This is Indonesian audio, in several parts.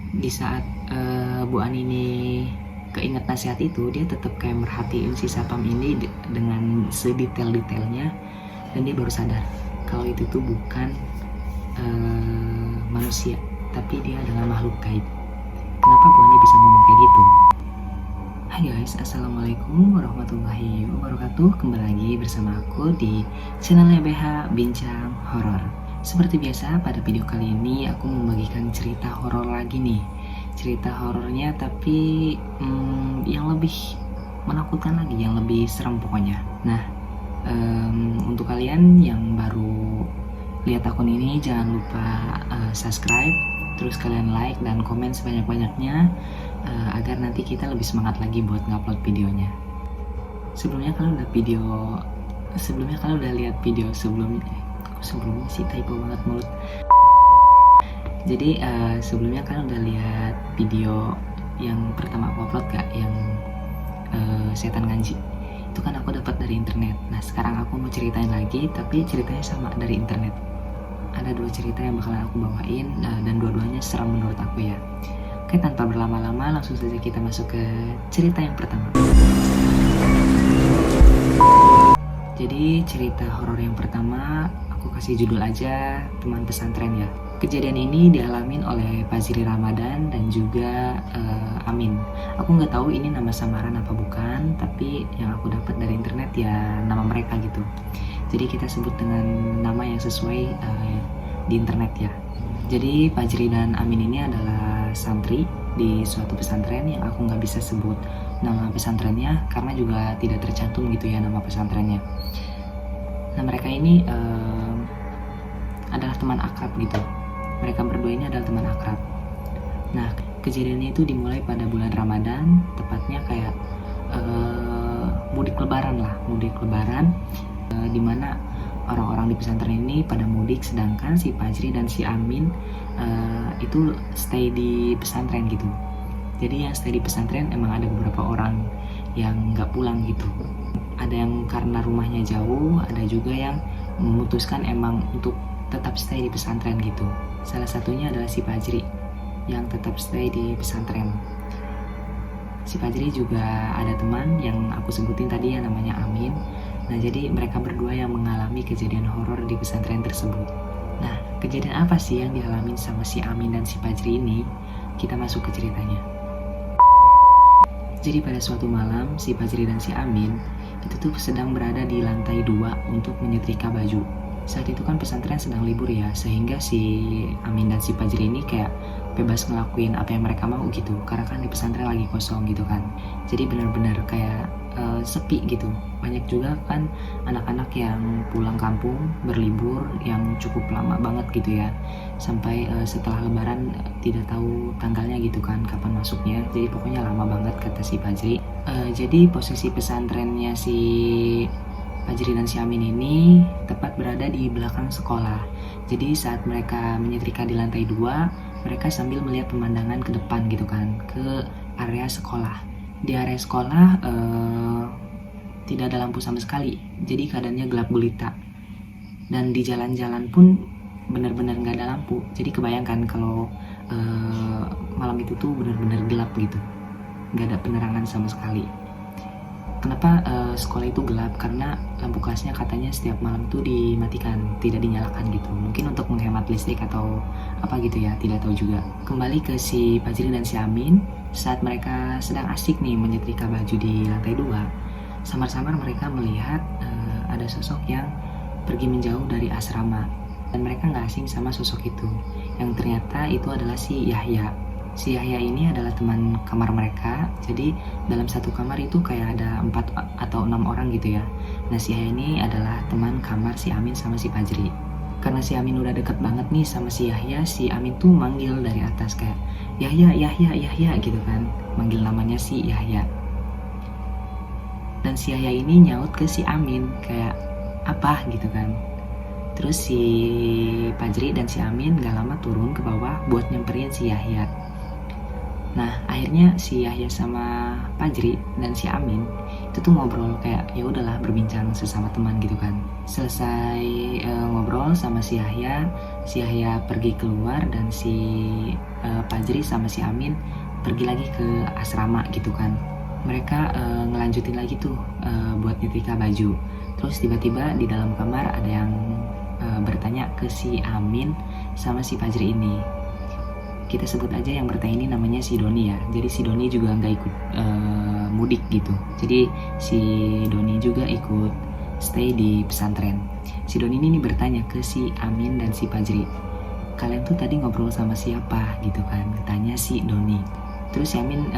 di saat Bu Ani ini keinget nasihat itu, dia tetap kayak merhatiin si Sapam ini dengan sedetail-detailnya, dan dia baru sadar kalau itu tuh bukan manusia, tapi dia adalah makhluk gaib. Kenapa Bu Ani bisa ngomong kayak gitu? Hai guys, assalamualaikum warahmatullahi wabarakatuh. Kembali lagi bersama aku di channelnya BH Bincang Horor. Seperti biasa, pada video kali ini aku membagikan cerita horor lagi nih. Cerita horornya tapi yang lebih menakutkan lagi, yang lebih serem pokoknya. Nah, untuk kalian yang baru lihat akun ini, jangan lupa subscribe, terus kalian like dan komen sebanyak-banyaknya agar nanti kita lebih semangat lagi buat ngupload videonya. Sebelumnya kalian udah lihat video sebelumnya sih, typo banget mulut. Jadi sebelumnya kalian udah lihat video yang pertama aku upload gak, yang setan Nganji? Itu kan aku dapat dari internet. Nah, sekarang aku mau ceritain lagi, tapi ceritanya sama dari internet. Ada dua cerita yang bakalan aku bawain, dan dua-duanya seram menurut aku ya. Oke, tanpa berlama-lama langsung saja kita masuk ke cerita yang pertama. Jadi cerita horor yang pertama aku kasih judul aja Teman Pesantren ya. Kejadian ini dialamin oleh Fajri Ramadan dan juga Amin. Aku nggak tahu ini nama samaran apa bukan, tapi yang aku dapat dari internet ya nama mereka gitu. Jadi kita sebut dengan nama yang sesuai di internet ya. Jadi Fajri dan Amin ini adalah santri di suatu pesantren yang aku nggak bisa sebut nama pesantrennya karena juga tidak tercantum gitu ya nama pesantrennya. Nah, mereka ini adalah teman akrab gitu. Mereka berdua ini adalah teman akrab. Nah, kejadiannya itu dimulai pada bulan Ramadan, tepatnya kayak mudik lebaran dimana orang-orang di pesantren ini pada mudik, sedangkan si Fajri dan si Amin itu stay di pesantren gitu. Jadi yang stay di pesantren emang ada beberapa orang yang nggak pulang gitu. Ada yang karena rumahnya jauh, ada juga yang memutuskan emang untuk tetap stay di pesantren gitu. Salah satunya adalah si Fajri yang tetap stay di pesantren. Si Fajri juga ada teman yang aku sebutin tadi yang namanya Amin. Nah, jadi mereka berdua yang mengalami kejadian horor di pesantren tersebut. Nah, kejadian apa sih yang dialami sama si Amin dan si Fajri ini? Kita masuk ke ceritanya. Jadi pada suatu malam, si Fajri dan si Amin itu tuh sedang berada di lantai 2 untuk menyetrika baju. Saat itu kan pesantren sedang libur ya, sehingga si Amin dan si Fajri ini kayak bebas ngelakuin apa yang mereka mau gitu, karena kan di pesantren lagi kosong gitu kan. Jadi benar-benar kayak sepi gitu. Banyak juga kan anak-anak yang pulang kampung berlibur yang cukup lama banget gitu ya, sampai setelah lebaran tidak tahu tanggalnya gitu kan kapan masuknya. Jadi pokoknya lama banget kata si Fajri. Jadi posisi pesantrennya si Fajri dan si Amin ini tepat berada di belakang sekolah. Jadi saat mereka menyetrika di lantai 2, mereka sambil melihat pemandangan ke depan gitu kan, ke area sekolah. Di area sekolah tidak ada lampu sama sekali, jadi keadaannya gelap gulita. Dan di jalan-jalan pun benar-benar nggak ada lampu. Jadi kebayangkan kalau malam itu tuh benar-benar gelap gitu, nggak ada penerangan sama sekali. Kenapa sekolah itu gelap? Karena lampu kelasnya katanya setiap malam tuh dimatikan, tidak dinyalakan gitu. Mungkin untuk menghemat listrik atau apa gitu ya, tidak tahu juga. Kembali ke si Fajri dan si Amin, saat mereka sedang asik nih menyetrika baju di lantai 2, samar-samar mereka melihat ada sosok yang pergi menjauh dari asrama. Dan mereka nggak asing sama sosok itu, yang ternyata itu adalah si Yahya. Si Yahya ini adalah teman kamar mereka. Jadi dalam satu kamar itu kayak ada 4 atau 6 orang gitu ya. Nah, si Yahya ini adalah teman kamar si Amin sama si Fajri. Karena si Amin udah deket banget nih sama si Yahya, si Amin tuh manggil dari atas kayak Yahya, Yahya, Yahya gitu kan, manggil namanya si Yahya. Dan si Yahya ini nyaut ke si Amin kayak apa gitu kan. Terus si Fajri dan si Amin gak lama turun ke bawah buat nyamperin si Yahya. Nah, akhirnya si Yahya sama Fajri dan si Amin itu tuh ngobrol kayak ya udahlah, berbincang sesama teman gitu kan. Selesai ngobrol sama si Yahya, Si Yahya pergi keluar dan si Fajri sama si Amin pergi lagi ke asrama gitu kan. Mereka ngelanjutin lagi tuh buat nyetrika baju. Terus tiba-tiba di dalam kamar ada yang bertanya ke si Amin sama si Fajri ini. Kita sebut aja yang bertanya ini namanya si Doni ya. Jadi si Doni juga nggak ikut mudik gitu. Jadi si Doni juga ikut stay di pesantren. Si Doni ini bertanya ke si Amin dan si Fajri, kalian tuh tadi ngobrol sama siapa gitu kan? Tanya si Doni. Terus si Amin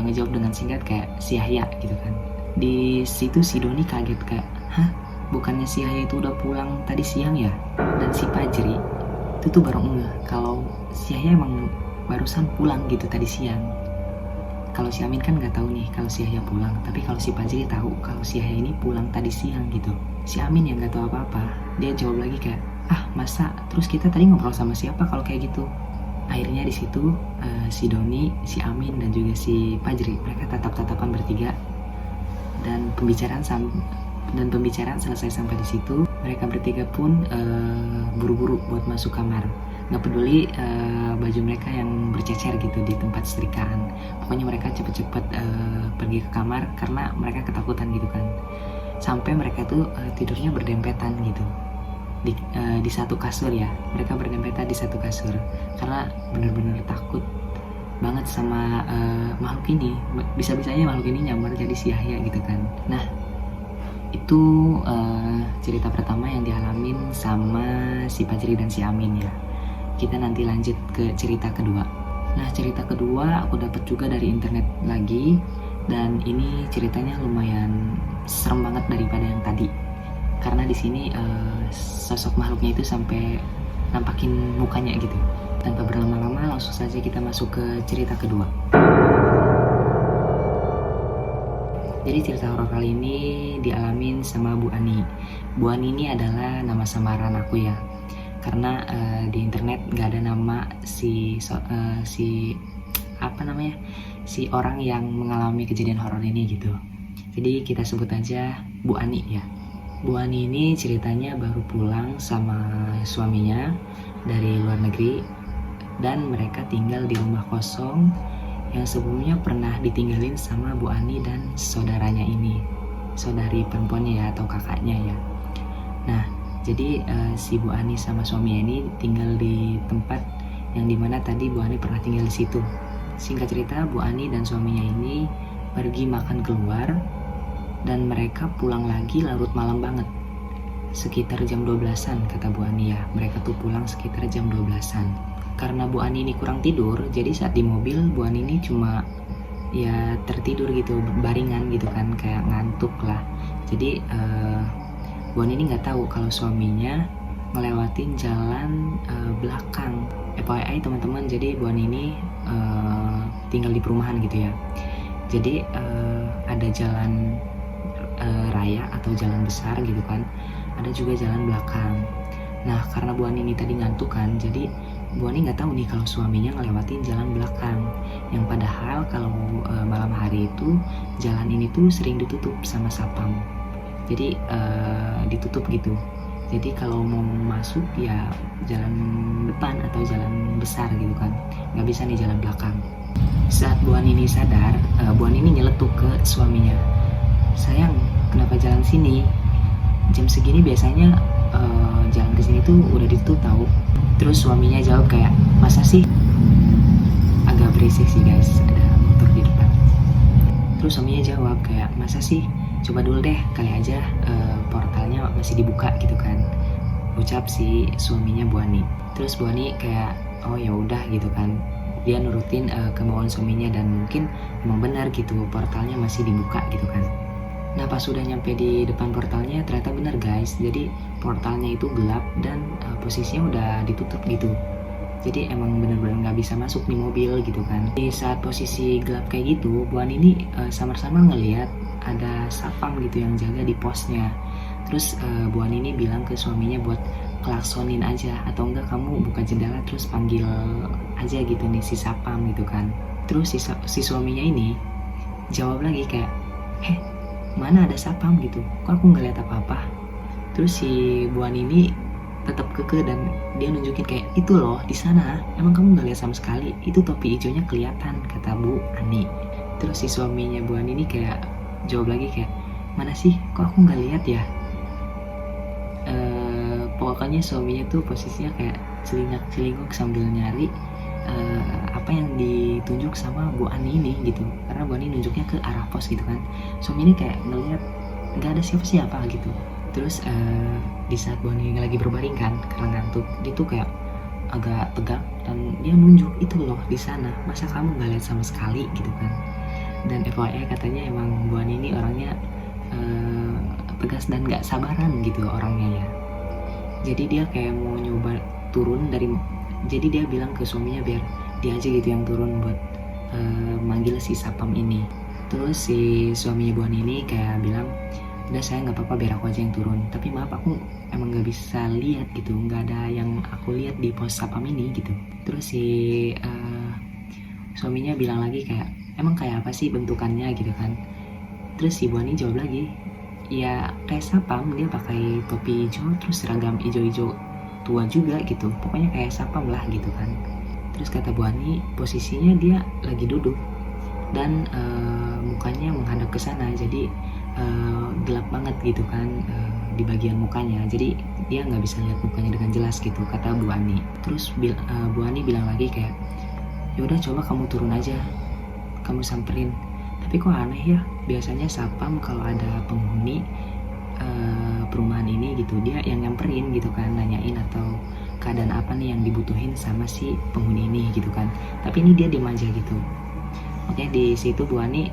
ngejawab dengan singkat kayak si Yahya gitu kan. Di situ si Doni kaget kayak, hah? Bukannya si Yahya itu udah pulang tadi siang ya? Dan si Fajri itu tuh baru ngeh kalau si Yahya emang barusan pulang gitu tadi siang. Kalau si Amin kan nggak tahu nih kalau si Yahya pulang, tapi kalau si Fajri tahu kalau si Yahya ini pulang tadi siang gitu. Si Amin yang nggak tahu apa-apa, dia jawab lagi kayak, ah masa? Terus kita tadi ngobrol sama siapa kalau kayak gitu? Akhirnya di situ si Doni, si Amin dan juga si Fajri mereka tatap-tatapan bertiga dan pembicaraan selesai sampai di situ. Mereka bertiga pun buru-buru buat masuk kamar. Nggak peduli baju mereka yang bercecer gitu di tempat setrikaan. Pokoknya mereka cepet-cepet pergi ke kamar karena mereka ketakutan gitu kan. Sampai mereka tuh tidurnya berdempetan gitu di satu kasur ya. Mereka berdempetan di satu kasur karena benar-benar takut banget sama makhluk ini. Bisa-bisanya makhluk ini nyamar jadi si Yahya gitu kan. Nah, itu cerita pertama yang dialamin sama si Fajri dan si Amin ya. Kita nanti lanjut ke cerita kedua. Nah, cerita kedua aku dapat juga dari internet lagi, dan ini ceritanya lumayan serem banget daripada yang tadi. Karena di sini sosok makhluknya itu sampai nampakin mukanya gitu. Tanpa berlama-lama langsung saja kita masuk ke cerita kedua. Jadi cerita horor kali ini dialamin sama Bu Ani. Bu Ani ini adalah nama samaran aku ya. Karena di internet nggak ada nama si orang yang mengalami kejadian horor ini gitu. Jadi kita sebut aja Bu Ani ya. Bu Ani ini ceritanya baru pulang sama suaminya dari luar negeri dan mereka tinggal di rumah kosong yang sebelumnya pernah ditinggalin sama Bu Ani dan saudaranya ini, saudari perempuannya ya atau kakaknya ya. Nah, jadi si Bu Ani sama suaminya ini tinggal di tempat yang dimana tadi Bu Ani pernah tinggal di situ. Singkat cerita, Bu Ani dan suaminya ini pergi makan keluar dan mereka pulang lagi larut malam banget. Sekitar jam 12-an kata Bu Ani ya. Mereka tuh pulang sekitar jam 12-an. Karena Bu Ani ini kurang tidur, jadi saat di mobil Bu Ani ini cuma ya tertidur gitu, baringan gitu kan, kayak ngantuk lah. Jadi Bu Ani ini nggak tahu kalau suaminya ngelewatin jalan belakang FYI teman-teman. Jadi Bu Ani ini tinggal di perumahan gitu ya. Jadi ada jalan raya atau jalan besar gitu kan, ada juga jalan belakang. Nah, karena Bu Ani ini tadi ngantuk kan, jadi Bu Ani nggak tahu nih kalau suaminya ngelewatin jalan belakang. Yang padahal kalau malam hari itu jalan ini tuh sering ditutup sama satpam. Jadi ditutup gitu. Jadi kalau mau masuk ya jalan depan atau jalan besar gitu kan, nggak bisa nih jalan belakang. Saat Bu Ani ini sadar, Bu Ani ini nyeletuk ke suaminya, sayang kenapa jalan sini? Jam segini biasanya jalan ke sini tuh udah ditutup tahu. Terus suaminya jawab kayak, masa sih? Agak berisik sih guys, ada motor di depan. Terus suaminya jawab kayak, masa sih? Coba dulu deh, kali aja portalnya masih dibuka gitu kan. Ucap si suaminya Bu Ani. Terus Bu Ani kayak, oh ya udah gitu kan. Dia nurutin kemauan suaminya dan mungkin emang benar gitu, portalnya masih dibuka gitu kan. Nah, pas sudah nyampe di depan portalnya ternyata benar guys. Jadi portalnya itu gelap dan posisinya udah ditutup gitu. Jadi emang benar-benar nggak bisa masuk di mobil gitu kan. Di saat posisi gelap kayak gitu, Bu Ani ini samar-samar ngelihat ada satpam gitu yang jaga di posnya. Terus Bu Ani ini bilang ke suaminya buat klaksonin aja, atau enggak kamu buka jendela terus panggil aja gitu nih si satpam gitu kan. Terus si suaminya ini jawab lagi kayak, mana ada satpam gitu, kok aku nggak lihat apa-apa. Terus si Bu Ani ini tetap kekeh dan dia nunjukin kayak itu loh di sana, emang kamu nggak lihat sama sekali, itu topi hijaunya kelihatan, kata Bu Ani. Terus si suaminya Bu Ani ini kayak jawab lagi kayak, mana sih kok aku nggak lihat ya. Pokoknya suaminya tuh posisinya kayak celingak-celinguk sambil nyari apa yang ditunjuk sama Bu Ani ini gitu, karena Bu Ani nunjuknya ke arah pos gitu kan. Suami ini kayak ngeliat nggak ada siapa-siapa gitu. Terus di saat Bu Ani lagi berbaring kan karena ngantuk, dia tuh kayak agak tegak dan dia nunjuk, itu loh di sana, masa kamu nggak lihat sama sekali gitu kan. Dan FYI katanya emang Bu Ani ini orangnya tegas dan nggak sabaran gitu orangnya ya. Jadi dia kayak mau nyoba turun dari, jadi dia bilang ke suaminya biar dia aja gitu yang turun buat manggil si sapam ini. Terus si suaminya Bu Ani ini kayak bilang, udah saya nggak apa-apa biar aku aja yang turun, tapi maaf aku emang nggak bisa lihat gitu, nggak ada yang aku lihat di pos sapam ini gitu. Terus si suaminya bilang lagi kayak, emang kayak apa sih bentukannya gitu kan. Terus si Bu Ani jawab lagi, ya kayak sapam, dia pakai topi hijau terus seragam hijau-hijau tua juga gitu, pokoknya kayak sapam lah gitu kan. Terus kata Bu Ani, posisinya dia lagi duduk dan mukanya menghadap ke sana, jadi gelap banget gitu kan di bagian mukanya, jadi dia nggak bisa lihat mukanya dengan jelas gitu, kata Bu Ani. Terus Bu Ani bilang lagi kayak, yaudah coba kamu turun aja, kamu samperin. Tapi kok aneh ya, biasanya sapam kalau ada penghuni perumahan ini gitu, dia yang nyamperin gitu kan, nanyain atau keadaan apa nih yang dibutuhin sama si penghuni ini gitu kan. Tapi ini dia diem aja gitu. Oke, di situ Bu Ani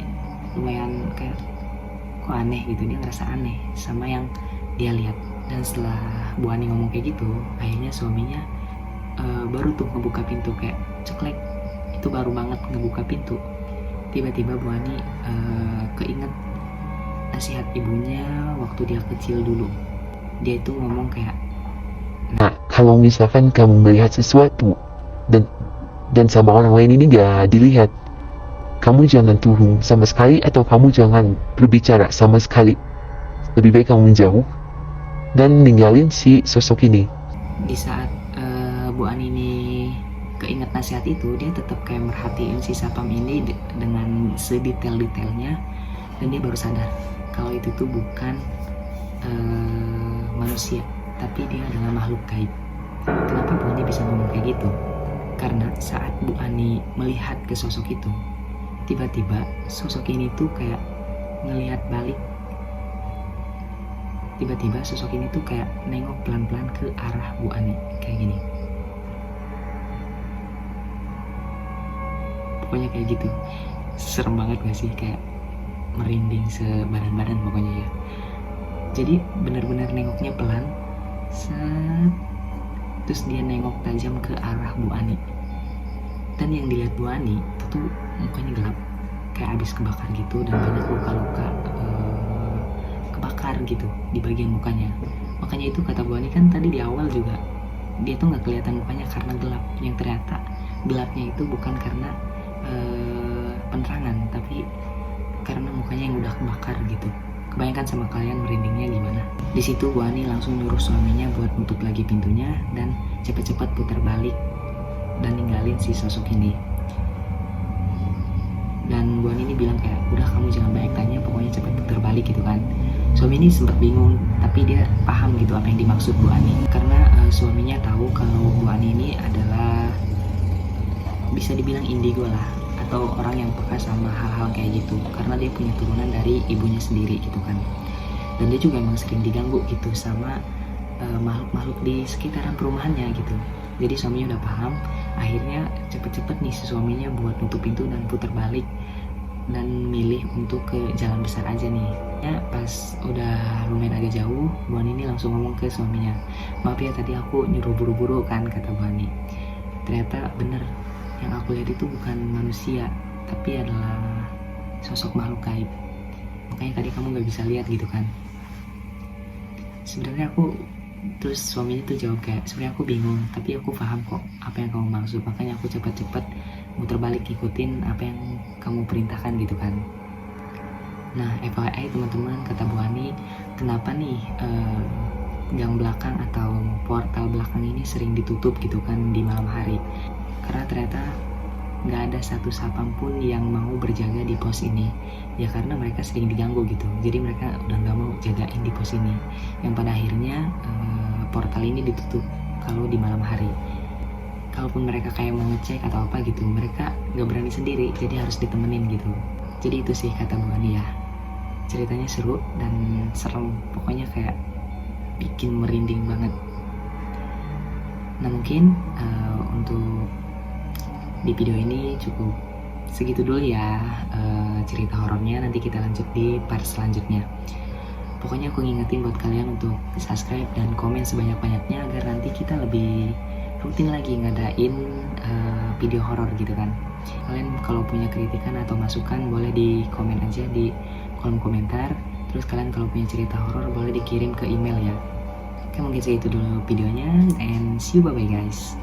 lumayan kayak, kok aneh gitu, dia ngerasa aneh sama yang dia lihat. Dan setelah Bu Ani ngomong kayak gitu, akhirnya suaminya baru tuh ngebuka pintu, kayak ceklek, itu baru banget ngebuka pintu. Tiba-tiba Bu Ani keinget nasihat ibunya waktu dia kecil dulu. Dia itu ngomong kayak, Nah, kalau misalkan kamu melihat sesuatu dan sama orang lain ini gak dilihat, kamu jangan turun sama sekali atau kamu jangan berbicara sama sekali. Lebih baik kamu menjauh dan ninggalin si sosok ini. di saat Bu Ani ini keinget nasihat itu, dia tetap kayak merhatiin si sapam ini dengan sedetail-detailnya, dan dia baru sadar kalau itu tuh bukan manusia, tapi dia adalah makhluk gaib. Kenapa Bu Ani bisa ngomong kayak gitu? Karena saat Bu Ani melihat ke sosok itu, tiba-tiba sosok ini tuh kayak ngelihat balik. Tiba-tiba sosok ini tuh kayak nengok pelan-pelan ke arah Bu Ani, kayak gini. Pokoknya kayak gitu. Serem banget gak sih? Kayak merinding sebadan-badan pokoknya ya. Jadi benar-benar nengoknya pelan, set, terus dia nengok tajam ke arah Bu Ani. Dan yang dilihat Bu Ani itu tuh mukanya gelap, kayak abis kebakar gitu, dan banyak luka-luka kebakar gitu di bagian mukanya. Makanya itu kata Bu Ani kan tadi di awal juga, dia tuh nggak kelihatan mukanya karena gelap. Yang ternyata gelapnya itu bukan karena penerangan, tapi karena mukanya yang udah kebakar gitu. Kebayangkan sama kalian merindingnya gimana. Di situ Bu Ani langsung nyuruh suaminya buat nutup lagi pintunya dan cepet-cepet putar balik dan ninggalin si sosok ini. Dan Bu Ani ini bilang kayak, udah kamu jangan banyak tanya, pokoknya cepet putar balik gitu kan. Suami ini sempat bingung, tapi dia paham gitu apa yang dimaksud Bu Ani, karena suaminya tahu kalau Bu Ani ini adalah bisa dibilang indigo lah, atau orang yang peka sama hal-hal kayak gitu, karena dia punya turunan dari ibunya sendiri gitu kan. Dan dia juga emang sering diganggu gitu sama makhluk-makhluk di sekitaran perumahannya gitu. Jadi suaminya udah paham, akhirnya cepet-cepet nih si suaminya buat nutup pintu dan putar balik dan milih untuk ke jalan besar aja nih. Ya pas udah lumayan agak jauh, Bu Ani ini langsung ngomong ke suaminya, maaf ya tadi aku nyuruh buru-buru kan, kata Bu Ani. Ternyata bener, yang aku lihat itu bukan manusia, tapi adalah sosok makhluk gaib. Makanya tadi kamu gak bisa lihat gitu kan. Sebenarnya aku, terus suaminya tuh jawab kayak, sebenarnya aku bingung, tapi aku paham kok apa yang kamu maksud, makanya aku cepat-cepat muter balik ikutin apa yang kamu perintahkan gitu kan. Nah FYI teman-teman, kata Bu Ani, kenapa nih gang belakang atau portal belakang ini sering ditutup gitu kan di malam hari, karena ternyata nggak ada satu sapam pun yang mau berjaga di pos ini, ya karena mereka sering diganggu gitu, jadi mereka udah nggak mau jagain di pos ini, yang pada akhirnya portal ini ditutup kalau di malam hari. Kalaupun mereka kayak mau ngecek atau apa gitu, mereka nggak berani sendiri, jadi harus ditemenin gitu. Jadi itu sih kata Bu Ani ya, ceritanya seru dan serem, pokoknya kayak bikin merinding banget. Nah mungkin untuk di video ini cukup segitu dulu ya cerita horornya, nanti kita lanjut di part selanjutnya. Pokoknya aku ngingetin buat kalian untuk subscribe dan komen sebanyak-banyaknya agar nanti kita lebih rutin lagi ngadain video horor gitu kan. Kalian kalau punya kritikan atau masukan boleh di komen aja di kolom komentar. Terus kalian kalau punya cerita horor boleh dikirim ke email ya. Oke, mungkin segitu dulu videonya, and see you, bye bye guys.